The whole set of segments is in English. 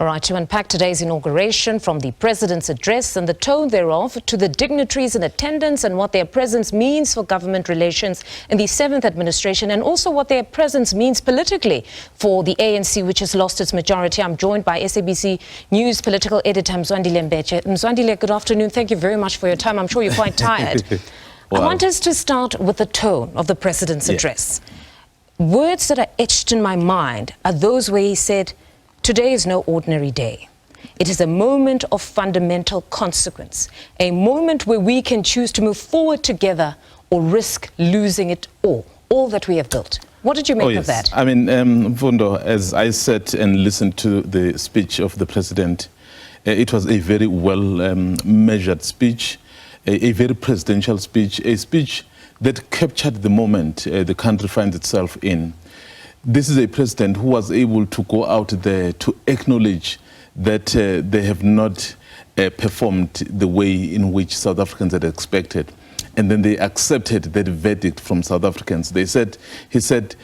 All right, to unpack today's inauguration, from the president's address and the tone thereof to the dignitaries in attendance and what their presence means for government relations in the 7th administration, and also what their presence means politically for the ANC, which has lost its majority. I'm joined by SABC News political editor Mzwandile Mbeje. Mzwandile, good afternoon. Thank you very much for your time. I'm sure you're quite tired. Well, I want us to start with the tone of the president's address. Words that are etched in my mind are those where he said, "Today is no ordinary day. It is a moment of fundamental consequence, a moment where we can choose to move forward together or risk losing it all that we have built." What did you make of that? I mean, Mfundo, as I sat and listened to the speech of the president, it was a very well measured speech, a very presidential speech, a speech that captured the moment the country finds itself in. This is a president who was able to go out there to acknowledge that they have not performed the way in which South Africans had expected. And then they accepted that verdict from South Africans. He said,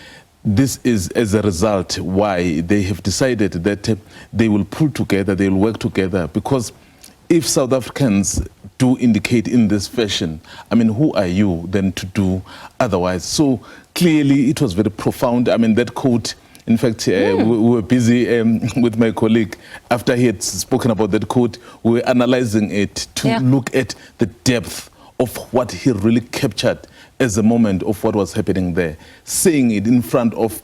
this is as a result why they have decided that they will pull together, they will work together, because if South Africans do indicate in this fashion, I mean, who are you then to do otherwise? So clearly it was very profound. I mean, that quote, in fact, we were busy with my colleague. After he had spoken about that quote, we were analyzing it to look at the depth of what he really captured as a moment of what was happening there. Saying it in front of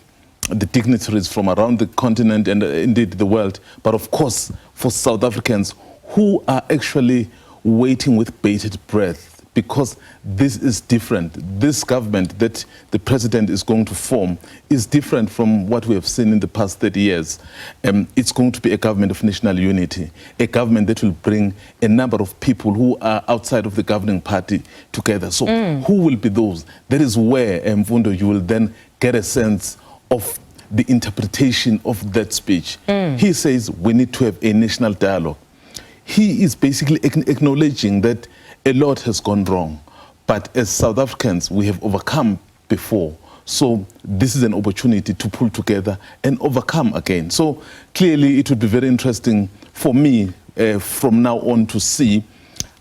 the dignitaries from around the continent and indeed the world, but of course for South Africans who are actually waiting with bated breath, because this is different. This government that the president is going to form is different from what we have seen in the past 30 years. It's going to be a government of national unity, a government that will bring a number of people who are outside of the governing party together. So who will be those? That is where, Mfundo, you will then get a sense of the interpretation of that speech. He says we need to have a national dialogue. He is basically acknowledging that a lot has gone wrong, but as South Africans, we have overcome before. So this is an opportunity to pull together and overcome again. So clearly it would be very interesting for me from now on to see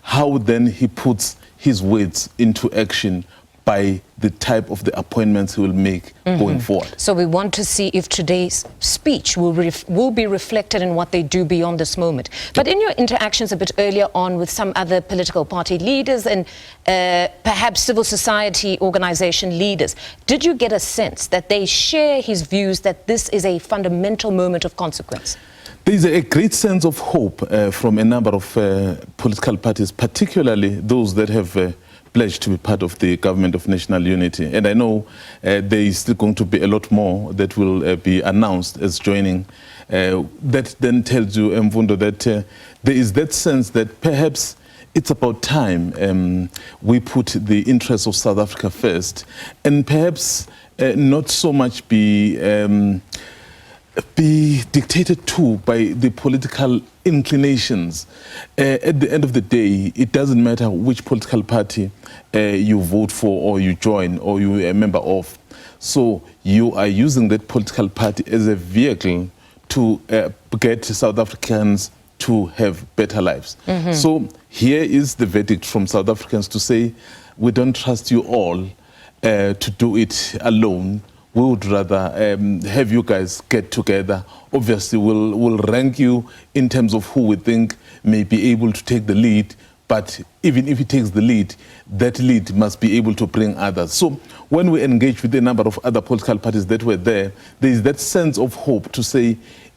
how then he puts his words into action by the type of the appointments he will make going forward. So we want to see if today's speech will be reflected in what they do beyond this moment. But in your interactions a bit earlier on with some other political party leaders and perhaps civil society organization leaders, did you get a sense that they share his views that this is a fundamental moment of consequence? There is a great sense of hope from a number of political parties, particularly those that have pledged to be part of the government of national unity. And I know there is still going to be a lot more that will be announced as joining. That then tells you, Mfundo, that there is that sense that perhaps it's about time we put the interests of South Africa first, and perhaps not so much be dictated to by the political inclinations. At the end of the day, it doesn't matter which political party you vote for or you join or you're a member of. So you are using that political party as a vehicle to get South Africans to have better lives. So here is the verdict from South Africans to say, we don't trust you all to do it alone. We would rather have you guys get together. Obviously, we'll rank you in terms of who we think may be able to take the lead. But even if he takes the lead, that lead must be able to bring others. So when we engage with a number of other political parties that were there is that sense of hope to say,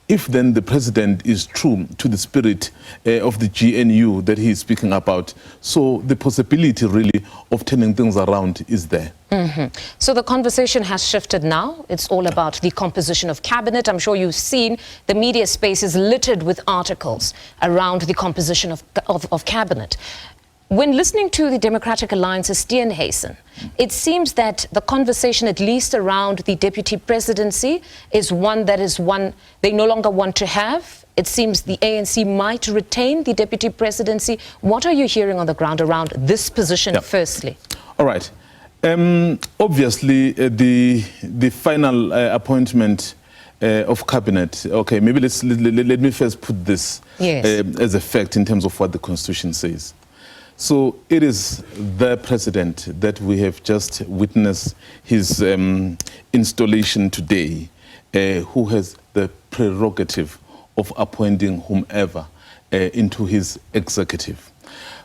if then the president is true to the spirit of the GNU that he is speaking about, so the possibility really of turning things around is there. So the conversation has shifted now. It's all about the composition of cabinet. I'm sure you've seen the media space is littered with articles around the composition of cabinet. When listening to the Democratic Alliance's Steenhuisen, it seems that the conversation, at least around the deputy presidency, is one they no longer want to have. It seems the ANC might retain the deputy presidency. What are you hearing on the ground around this position, firstly? All right. Obviously, the final appointment of cabinet. Okay, maybe let me first put this as a fact in terms of what the Constitution says. So it is the president that we have just witnessed his installation today, who has the prerogative of appointing whomever into his executive.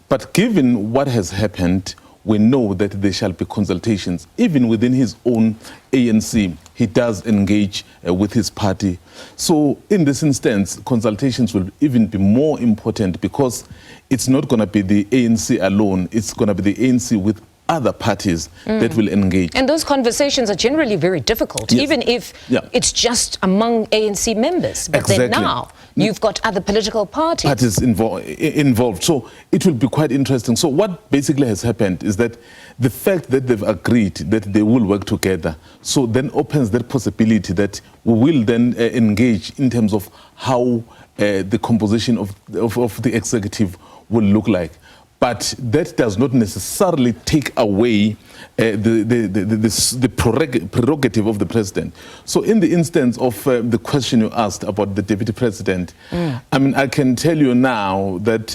But given what has happened, we know that there shall be consultations. Even within his own ANC, he does engage with his party. So in this instance, consultations will even be more important, because it's not going to be the ANC alone. It's going to be the ANC with other parties that will engage. And those conversations are generally very difficult, even if it's just among ANC members. But then now you've got other political parties involved. So it will be quite interesting. So what basically has happened is that the fact that they've agreed that they will work together, so then opens that possibility that we will then engage in terms of how the composition of the executive will look like. But that does not necessarily take away the prerogative of the president. So in the instance of the question you asked about the deputy president, I mean, I can tell you now that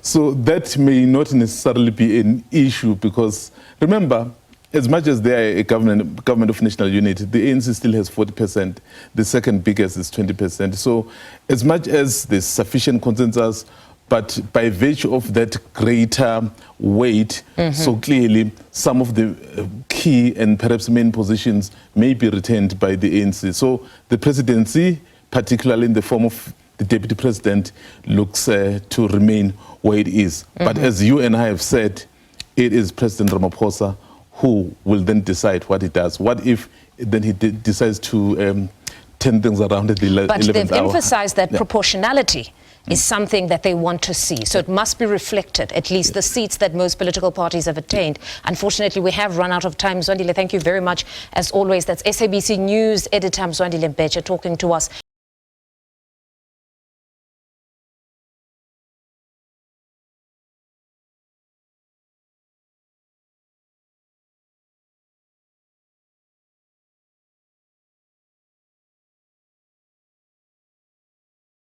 so that may not necessarily be an issue, because remember, as much as they are a government of national unity, the ANC still has 40%. The second biggest is 20%. So as much as there's sufficient consensus, but by virtue of that greater weight, so clearly some of the key and perhaps main positions may be retained by the ANC. So the presidency, particularly in the form of the deputy president, looks to remain where it is. But as you and I have said, it is President Ramaphosa who will then decide what he does. What if then he decides to turn things around at the 11th hour? But they've emphasized that proportionality is something that they want to see. So it must be reflected, at least the seats that most political parties have attained. Unfortunately, we have run out of time. Mzwandile, thank you very much. As always, that's SABC News editor Mzwandile Mbeje talking to us.